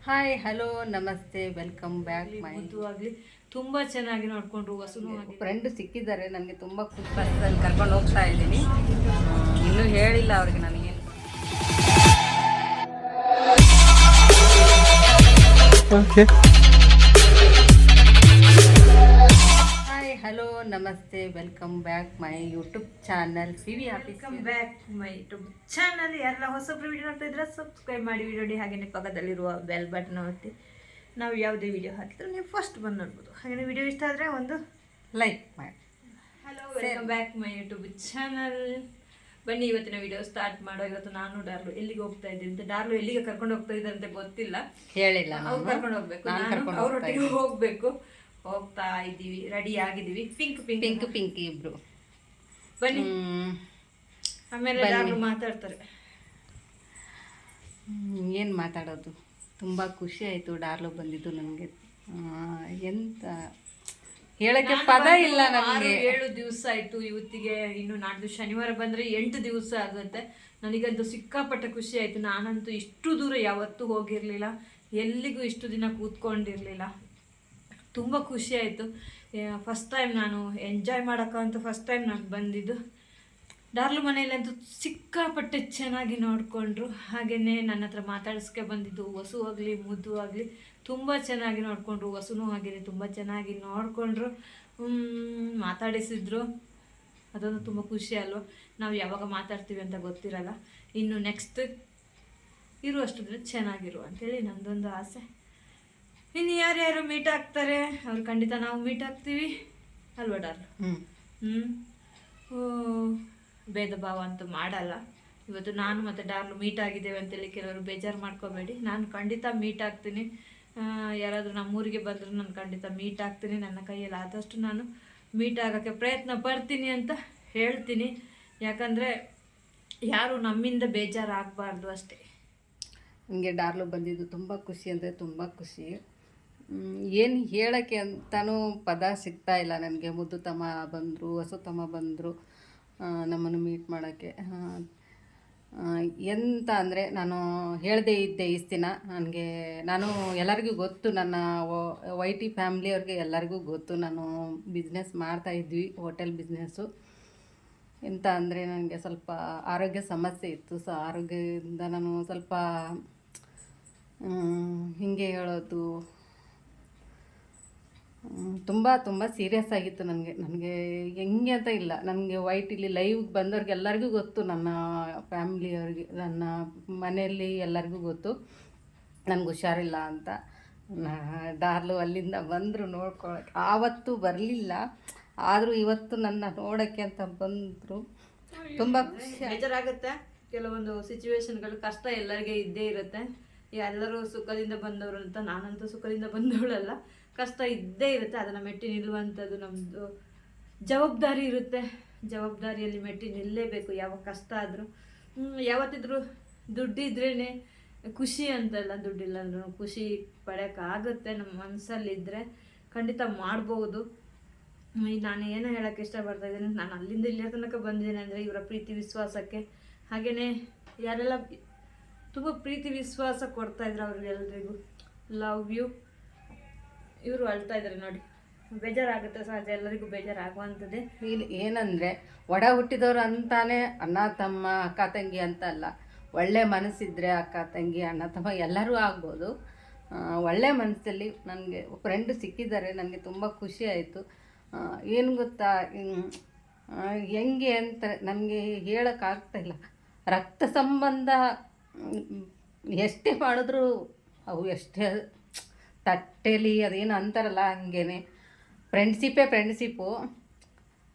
Hi hello ನಮಸ್ತೆ welcome back ಮೈ ಮುದ್ದುವಾಗಲಿ ತುಂಬ ಚೆನ್ನಾಗಿ ನೋಡಿಕೊಂಡ್ರು. ವಸುನು ಆಗಿ ಫ್ರೆಂಡ್ ಸಿಕ್ಕಿದ್ದಾರೆ. ನನಗೆ ತುಂಬ ಖುಷಿ. ಬಸ್ಸಲ್ಲಿ ಕರ್ಕೊಂಡು ಹೋಗ್ತಾ ಇದ್ದೀನಿ. ಇನ್ನೂ ಹೇಳಿಲ್ಲ ಅವ್ರಿಗೆ ನನಗೇನು. ಹಾಯ್ ಹಲೋ ನಮಸ್ತೆ welcome back my YouTube channel PV office. Welcome back my YouTube channel. ಯಾರೆಲ್ಲ ಹೊಸಬ್ರು ವಿಡಿಯೋ ನೋಡ್ತಾ ಇದ್ರೆ ಸಬ್ಸ್ಕ್ರೈಬ್ ಮಾಡಿ, ವಿಡಿಯೋ ಹಾಗೆಯೇ ಪಕ್ಕದಲ್ಲಿರುವ ಬೆಲ್ ಬಟನ್ ಒತ್ತಿ ನಾವು ಯಾವುದೇ ವಿಡಿಯೋ ಹಾಕಿದ್ರೆ ನೀವು ಫಸ್ಟ್ ಬಂದು ನೋಡ್ಬೋದು. ಹಾಗೆಯೇ ವಿಡಿಯೋ ಇಷ್ಟ ಆದರೆ ಒಂದು ಲೈಕ್ ಮಾಡಿ. Hello welcome back my YouTube channel. ಬನ್ನಿ ಇವತ್ತಿನ ವಿಡಿಯೋ ಸ್ಟಾರ್ಟ್ ಮಾಡೋ. ಇವತ್ತು ನಾನು ಡಾರ್ಲು ಎಲ್ಲಿಗೆ ಹೋಗ್ತಾ ಇದ್ದೀನಿ ಅಂತ, ಡಾರ್ಲು ಎಲ್ಲಿಗೆ ಕರ್ಕೊಂಡು ಹೋಗ್ತಾ ಇದ್ದಾರೆ ಅಂತ ಗೊತ್ತಿಲ್ಲ, ಹೇಳಿಲ್ಲ. ಅವ್ರು ಕರ್ಕೊಂಡು ಹೋಗ್ಬೇಕು, ನಾನು ಅವರೊಟ್ಟಿಗೆ ಹೋಗ್ಬೇಕು. ಹೋಗ್ತಾ ಇದ್ದೀವಿ, ರೆಡಿ ಆಗಿದ್ದೀವಿ. ಪಿಂಕ್ ಪಿಂಕ್ ಪಿಂಕ್ ಪಿಂಕ್ ಇಬ್ರು. ಬನ್ನಿ, ಆಮೇಲೆ ಡಾರ್ಲು ಮಾತಾಡ್ತಾರೆ. ಏನು ಮಾತಾಡೋದು, ತುಂಬ ಖುಷಿ ಆಯಿತು ಡಾರ್ಲು ಬಂದಿದ್ದು. ನನಗೆ ಎಂತ ಹೇಳಕ್ಕೆ ಪದ ಇಲ್ಲ ನನಗೆ. 7 ದಿವಸ ಆಯ್ತು ಇವತ್ತಿಗೆ. ಇನ್ನು ನಾಡ್ದು ಶನಿವಾರ ಬಂದರೆ 8 ದಿವಸ ಆಗುತ್ತೆ. ನನಗಂತೂ ಸಿಕ್ಕಾಪಟ್ಟೆ ಖುಷಿ ಆಯಿತು. ನಾನಂತೂ ಇಷ್ಟು ದೂರ ಯಾವತ್ತೂ ಹೋಗಿರಲಿಲ್ಲ, ಎಲ್ಲಿಗೂ ಇಷ್ಟು ದಿನ ಕೂತ್ಕೊಂಡಿರಲಿಲ್ಲ. ತುಂಬ ಖುಷಿ ಆಯಿತು. ಫಸ್ಟ್ ಟೈಮ್ ನಾನು ಎಂಜಾಯ್ ಮಾಡೋಕ್ಕಂತೂ ಫಸ್ಟ್ ಟೈಮ್ ನಾನು ಬಂದಿದ್ದು. ಡಾರ್ಲು ಮನೆಯಲ್ಲಂತೂ ಸಿಕ್ಕಾಪಟ್ಟೆ ಚೆನ್ನಾಗಿ ನೋಡಿಕೊಂಡ್ರು. ಹಾಗೆಯೇ ನನ್ನ ಹತ್ರ ಮಾತಾಡಿಸ್ಕೆ ಬಂದಿದ್ದು ವಸು ಆಗಲಿ ಮುದ್ದು ಆಗಲಿ ತುಂಬ ಚೆನ್ನಾಗಿ ನೋಡಿಕೊಂಡ್ರು. ವಸುನೂ ಆಗಿದೆ, ತುಂಬ ಚೆನ್ನಾಗಿ ನೋಡಿಕೊಂಡ್ರು, ಮಾತಾಡಿಸಿದ್ರು. ಅದೊಂದು ತುಂಬ ಖುಷಿ ಅಲ್ವ. ನಾವು ಯಾವಾಗ ಮಾತಾಡ್ತೀವಿ ಅಂತ ಗೊತ್ತಿರಲ್ಲ. ಇನ್ನು ನೆಕ್ಸ್ಟ್ ಇರುವಷ್ಟು ದಿನ ಚೆನ್ನಾಗಿರು ಅಂಥೇಳಿ ನನ್ನದೊಂದು ಆಸೆ. ಇನ್ನು ಯಾರ್ಯಾರು ಮೀಟ್ ಆಗ್ತಾರೆ ಅವ್ರು ಖಂಡಿತ ನಾವು ಮೀಟ್ ಆಗ್ತೀವಿ ಅಲ್ವಾ ಡಾರ್ಲು? ಭೇದ ಭಾವ ಅಂತೂ ಮಾಡಲ್ಲ. ಇವತ್ತು ನಾನು ಮತ್ತು ಡಾರ್ಲು ಮೀಟ್ ಆಗಿದ್ದೇವೆ ಅಂತೇಳಿ ಕೆಲವರು ಬೇಜಾರು ಮಾಡ್ಕೋಬೇಡಿ. ನಾನು ಖಂಡಿತ ಮೀಟ್ ಆಗ್ತೀನಿ. ಯಾರಾದರೂ ನಮ್ಮೂರಿಗೆ ಬಂದರೂ ನಾನು ಖಂಡಿತ ಮೀಟ್ ಆಗ್ತೀನಿ. ನನ್ನ ಕೈಯಲ್ಲಿ ಆದಷ್ಟು ನಾನು ಮೀಟ್ ಆಗೋಕ್ಕೆ ಪ್ರಯತ್ನ ಪಡ್ತೀನಿ ಅಂತ ಹೇಳ್ತೀನಿ. ಯಾಕಂದರೆ ಯಾರು ನಮ್ಮಿಂದ ಬೇಜಾರಾಗಬಾರ್ದು ಅಷ್ಟೇ. ನನಗೆ ಡಾರ್ಲು ಬಂದಿದ್ದು ತುಂಬ ಖುಷಿ ಅಂದರೆ ತುಂಬ ಖುಷಿ. ಏನು ಹೇಳೋಕ್ಕೆ ಅಂತಲೂ ಪದ ಸಿಗ್ತಾ ಇಲ್ಲ ನನಗೆ. ಮುದ್ದು ತಮ್ಮ ಬಂದರು, ಹೊಸ ತಮ್ಮ ಬಂದರು ನಮ್ಮನ್ನು ಮೀಟ್ ಮಾಡೋಕ್ಕೆ. ಎಂತ ಅಂದರೆ ನಾನು ಹೇಳದೇ ಇದ್ದೆ ಇಷ್ಟು ದಿನ. ನಾನು ಎಲ್ಲರಿಗೂ ಗೊತ್ತು, ನನ್ನ ವೈ ಟಿ ಫ್ಯಾಮ್ಲಿಯವ್ರಿಗೆ ಎಲ್ಲರಿಗೂ ಗೊತ್ತು ನಾನು ಬಿಸ್ನೆಸ್ ಮಾಡ್ತಾಯಿದ್ವಿ, ಹೋಟೆಲ್ ಬಿಸ್ನೆಸ್ಸು. ಎಂತ ಅಂದರೆ ನನಗೆ ಸ್ವಲ್ಪ ಆರೋಗ್ಯ ಸಮಸ್ಯೆ ಇತ್ತು. ಸೊ ಆರೋಗ್ಯದಿಂದ ನಾನು ಸ್ವಲ್ಪ ಹೀಗೆ ಹೇಳೋದು ತುಂಬ ತುಂಬ ಸೀರಿಯಸ್ ಆಗಿತ್ತು ನನಗೆ ಹೆಂಗೆ ಅಂತ ಇಲ್ಲ. ನನಗೆ ವೈ ಟಿಲಿ ಲೈವ್ಗೆ ಬಂದವ್ರಿಗೆ ಎಲ್ಲರಿಗೂ ಗೊತ್ತು, ನನ್ನ ಫ್ಯಾಮ್ಲಿಯವ್ರಿಗೆ, ನನ್ನ ಮನೆಯಲ್ಲಿ ಎಲ್ಲರಿಗೂ ಗೊತ್ತು ನನಗೆ ಹುಷಾರಿಲ್ಲ ಅಂತ. ಡಾರ್ಲು ಅಲ್ಲಿಂದ ಬಂದರು ನೋಡ್ಕೊಳಕ್ಕೆ. ಆವತ್ತು ಬರಲಿಲ್ಲ, ಆದರೂ ಇವತ್ತು ನನ್ನ ನೋಡೋಕ್ಕೆ ಅಂತ ಬಂದರು. ತುಂಬ ಬೇಜಾರಾಗುತ್ತೆ. ಕೆಲವೊಂದು ಸಿಚುವೇಶನ್ಗಳು ಕಷ್ಟ ಎಲ್ಲರಿಗೆ ಇದ್ದೇ ಇರುತ್ತೆ. ಎಲ್ಲರೂ ಸುಖದಿಂದ ಬಂದವರು ಅಂತ ನಾನಂತೂ ಸುಖದಿಂದ ಬಂದವಳಲ್ಲ. ಕಷ್ಟ ಇದ್ದೇ ಇರುತ್ತೆ, ಅದನ್ನು ಮೆಟ್ಟಿ ನಿಲ್ಲುವಂಥದ್ದು ನಮ್ಮದು ಜವಾಬ್ದಾರಿ ಇರುತ್ತೆ. ಜವಾಬ್ದಾರಿಯಲ್ಲಿ ಮೆಟ್ಟಿ ನಿಲ್ಲಲೇಬೇಕು ಯಾವ ಕಷ್ಟ ಆದರೂ. ಯಾವತ್ತಿದ್ರೂ ದುಡ್ಡಿದ್ರೇ ಖುಷಿ ಅಂತಲ್ಲ, ದುಡ್ಡಿಲ್ಲ ಅಂದ್ರೂ ಖುಷಿ ಪಡೆಯೋಕ್ಕಾಗುತ್ತೆ. ನಮ್ಮ ಮನಸ್ಸಲ್ಲಿದ್ದರೆ ಖಂಡಿತ ಮಾಡ್ಬೋದು. ನಾನು ಏನೋ ಹೇಳೋಕ್ಕೆ ಇಷ್ಟಪಡ್ತಾ ಇದ್ದೀನಿ, ನಾನು ಅಲ್ಲಿಂದ ಇಲ್ಲಿಯ ತನಕ ಬಂದಿದ್ದೀನಿ ಅಂದರೆ ಇವರ ಪ್ರೀತಿ ವಿಶ್ವಾಸಕ್ಕೆ. ಹಾಗೆಯೇ ಯಾರೆಲ್ಲ ತುಂಬ ಪ್ರೀತಿ ವಿಶ್ವಾಸ ಕೊಡ್ತಾಯಿದ್ರು ಅವ್ರಿಗೆಲ್ರಿಗೂ ಲವ್ ಯು. ಇವರು ಅಳ್ತಾ ಇದ್ದಾರೆ ನೋಡಿ, ಬೇಜಾರಾಗುತ್ತೆ ಸಹಜ, ಎಲ್ಲರಿಗೂ ಬೇಜಾರಾಗುವಂಥದ್ದೇ. ಏನಂದರೆ ಒಡ ಹುಟ್ಟಿದವರು ಅಂತಾನೆ ಅಣ್ಣ ತಮ್ಮ ಅಕ್ಕ ತಂಗಿ ಅಂತ ಅಲ್ಲ. ಒಳ್ಳೆ ಮನಸ್ಸಿದ್ರೆ ಅಕ್ಕ ತಂಗಿ ಅಣ್ಣ ತಮ್ಮ ಎಲ್ಲರೂ ಆಗ್ಬೋದು. ಒಳ್ಳೆ ಮನಸ್ಸಲ್ಲಿ ನನಗೆ ಫ್ರೆಂಡ್ ಸಿಕ್ಕಿದ್ದಾರೆ. ನನಗೆ ತುಂಬ ಖುಷಿ ಆಯಿತು. ಏನು ಗೊತ್ತಾ, ಹೆಂಗೆ ಅಂತ ನನಗೆ ಹೇಳೋಕ್ಕಾಗ್ತಾಯಿಲ್ಲ. ರಕ್ತ ಸಂಬಂಧ ಎಷ್ಟೇ ಮಾಡಿದ್ರೂ ಅವು ಎಷ್ಟೇ ತಟ್ಟೆಲಿ ಅದೇನು ಅಂತಾರಲ್ಲ ಹಂಗೇ ಫ್ರೆಂಡ್ಶಿಪ್ಪು.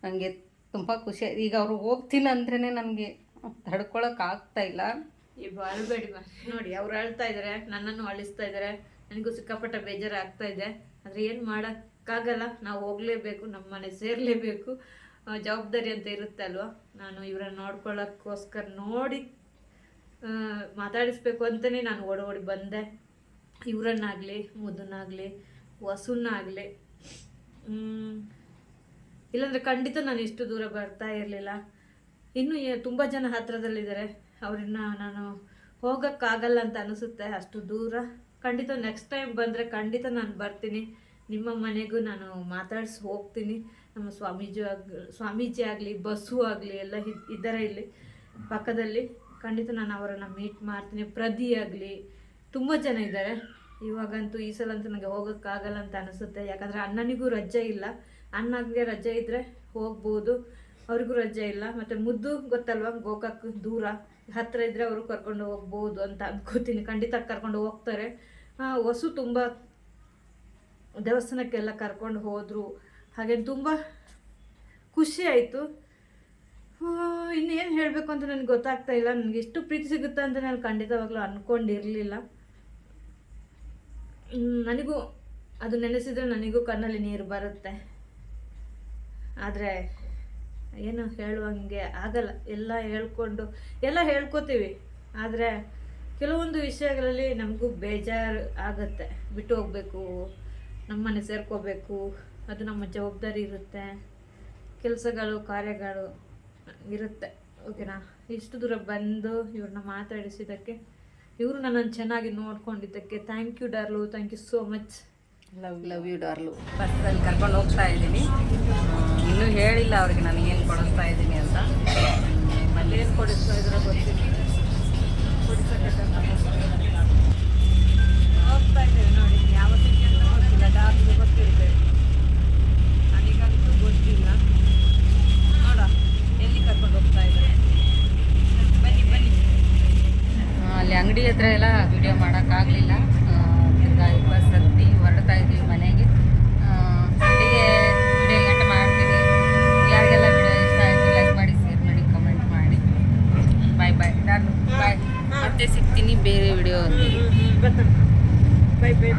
ನನಗೆ ತುಂಬ ಖುಷಿ. ಈಗ ಅವರು ಹೋಗ್ತೀನಿ ಅಂದ್ರೇ ನನಗೆ ತಡ್ಕೊಳಕ್ಕಾಗ್ತಾಯಿಲ್ಲ. ಅಳ್ಬೇಡಿ ನೋಡಿ, ಅವ್ರು ಅಳ್ತಾ ಇದ್ದಾರೆ, ನನ್ನನ್ನು ಅಳಿಸ್ತಾ ಇದ್ದಾರೆ. ನನಗೂ ಸಿಕ್ಕಾಪಟ್ಟ ಬೇಜಾರು ಆಗ್ತಾ ಇದೆ. ಆದರೆ ಏನು ಮಾಡೋಕ್ಕಾಗಲ್ಲ, ನಾವು ಹೋಗಲೇಬೇಕು, ನಮ್ಮ ಮನೆ ಸೇರಲೇಬೇಕು. ಜವಾಬ್ದಾರಿ ಅಂತ ಇರುತ್ತೆ ಅಲ್ವ. ನಾನು ಇವರನ್ನು ನೋಡ್ಕೊಳ್ಳೋಕ್ಕೋಸ್ಕರ ನೋಡಿ ಮಾತಾಡಿಸ್ಬೇಕು ಅಂತಲೇ ನಾನು ಓಡಿ ಬಂದೆ. ಇವರನ್ನಾಗಲಿ ಮುದ್ದನ್ನಾಗಲಿ ವಸುನ್ನಾಗಲಿ ಇಲ್ಲಾಂದರೆ ಖಂಡಿತ ನಾನು ಇಷ್ಟು ದೂರ ಬರ್ತಾ ಇರಲಿಲ್ಲ. ಇನ್ನೂ ತುಂಬ ಜನ ಹತ್ತಿರದಲ್ಲಿದ್ದಾರೆ, ಅವ್ರನ್ನ ನಾನು ಹೋಗೋಕ್ಕಾಗಲ್ಲ ಅಂತ ಅನಿಸುತ್ತೆ. ಅಷ್ಟು ದೂರ ಖಂಡಿತ ನೆಕ್ಸ್ಟ್ ಟೈಮ್ ಬಂದರೆ ಖಂಡಿತ ನಾನು ಬರ್ತೀನಿ. ನಿಮ್ಮ ಮನೆಗೂ ನಾನು ಮಾತಾಡಿಸಿ ಹೋಗ್ತೀನಿ. ನಮ್ಮ ಸ್ವಾಮೀಜಿ ಆಗಲಿ ಬಸ್ಸು ಆಗಲಿ ಎಲ್ಲ ಇದ್ದಾರೆ ಇಲ್ಲಿ ಪಕ್ಕದಲ್ಲಿ. ಖಂಡಿತ ನಾನು ಅವರನ್ನು ಮೀಟ್ ಮಾಡ್ತೀನಿ. ಪ್ರದಿ ಆಗಲಿ ತುಂಬ ಜನ ಇದ್ದಾರೆ. ಇವಾಗಂತೂ ಈ ಸಲ ಅಂತೂ ನನಗೆ ಹೋಗೋಕ್ಕಾಗಲ್ಲ ಅಂತ ಅನಿಸುತ್ತೆ. ಯಾಕಂದರೆ ಅಣ್ಣನಿಗೂ ರಜೆ ಇಲ್ಲ. ಅಣ್ಣನಿಗೆ ರಜೆ ಇದ್ದರೆ ಹೋಗ್ಬೋದು, ಅವ್ರಿಗೂ ರಜೆ ಇಲ್ಲ. ಮತ್ತು ಮುದ್ದು ಗೊತ್ತಲ್ವ, ಗೋಕಾಕ್ ದೂರ, ಹತ್ತಿರ ಇದ್ದರೆ ಅವರು ಕರ್ಕೊಂಡು ಹೋಗ್ಬೋದು ಅಂತ ಅನ್ಕೋತೀನಿ. ಖಂಡಿತ ಕರ್ಕೊಂಡು ಹೋಗ್ತಾರೆ. ಹೊಸು ತುಂಬ ದೇವಸ್ಥಾನಕ್ಕೆಲ್ಲ ಕರ್ಕೊಂಡು ಹೋದರು. ಹಾಗೆ ತುಂಬ ಖುಷಿ ಆಯಿತು. ಇನ್ನೇನು ಹೇಳಬೇಕು ಅಂತ ನನಗೆ ಗೊತ್ತಾಗ್ತಾ ಇಲ್ಲ. ನನಗೆ ಎಷ್ಟು ಪ್ರೀತಿ ಸಿಗುತ್ತೆ ಅಂತ ನಾನು ಖಂಡಿತವಾಗ್ಲೂ ಅಂದ್ಕೊಂಡಿರಲಿಲ್ಲ. ನನಗೂ ಅದು ನೆನೆಸಿದರೆ ನನಗೂ ಕಣ್ಣಲ್ಲಿ ನೀರು ಬರುತ್ತೆ. ಆದರೆ ಏನು ಹೇಳುವಂಗೆ ಆಗಲ್ಲ. ಎಲ್ಲ ಹೇಳ್ಕೊತೀವಿ. ಆದರೆ ಕೆಲವೊಂದು ವಿಷಯಗಳಲ್ಲಿ ನಮಗೂ ಬೇಜಾರು ಆಗುತ್ತೆ. ಬಿಟ್ಟು ಹೋಗಬೇಕು, ನಮ್ಮನೆ ಸೇರ್ಕೋಬೇಕು, ಅದು ನಮ್ಮ ಜವಾಬ್ದಾರಿ ಇರುತ್ತೆ. ಕೆಲಸಗಳು ಕಾರ್ಯಗಳು ಇರುತ್ತೆ. ಓಕೆನಾ? ಇಷ್ಟು ದೂರ ಬಂದು ಇವ್ರನ್ನ ಮಾತಾಡಿಸಿದ್ದಕ್ಕೆ, ಇವರು ನನ್ನನ್ನು ಚೆನ್ನಾಗಿ ನೋಡ್ಕೊಂಡಿದ್ದಕ್ಕೆ ಥ್ಯಾಂಕ್ ಯು ಡಾರ್ಲು. Thank you so much. Love you ಡಾರ್ಲು. ಬಸ್ಸಲ್ಲಿ ಕರ್ಕೊಂಡು ಹೋಗ್ತಾ ಇದ್ದೀನಿ. ಇನ್ನೂ ಹೇಳಿಲ್ಲ ಅವ್ರಿಗೆ ನಾನು ಏನು ಕೊಡಿಸ್ತಾ ಇದ್ದೀನಿ ಅಂತ. ಅಲ್ಲಿ ಏನು ಕೊಡಿಸ್ತಾ ಇದ್ರೆ ಗೊತ್ತಿಲ್ಲ. ಹೋಗ್ತಾ ಇದ್ದೇವೆ ನೋಡಿ. ಯಾವ ಸಂಖ್ಯೆ ಅಂತ ಗೊತ್ತಿಲ್ಲ, ಡಾರ್ಲಿಗೆ ಗೊತ್ತಿರ್ತೇವೆ. ನನಗಂತೂ ಗೊತ್ತಿಲ್ಲ. ನೋಡ ಎಲ್ಲಿ ಕರ್ಕೊಂಡು ಹೋಗ್ತಾ ಇದ್ದಾರೆ. ಬನ್ನಿ ಬನ್ನಿ. ಅಲ್ಲಿ ಅಂಗಡಿ ಹತ್ರ ಎಲ್ಲ ವಿಡಿಯೋ ಮಾಡೋಕ್ಕಾಗಲಿಲ್ಲ. ಬಸ್ ಹತ್ತಿ ಹೊರಡ್ತಾ ಇದ್ದೀವಿ ಮನೆಗೆ. ಅಲ್ಲಿಗೆ ವಿಡಿಯೋ ಗಂಟೆ ಮಾಡ್ತೀನಿ. ಯಾರಿಗೆಲ್ಲ ವಿಡಿಯೋ ಇಷ್ಟ ಆಯಿತು ಲೈಕ್ ಮಾಡಿ, ಶೇರ್ ಮಾಡಿ, ಕಮೆಂಟ್ ಮಾಡಿ. ಬಾಯ್ ಬಾಯ್ ನಾನು ಬಾಯ್. ಮತ್ತೆ ಸಿಗ್ತೀನಿ ಬೇರೆ ವಿಡಿಯೋ. Bye bye.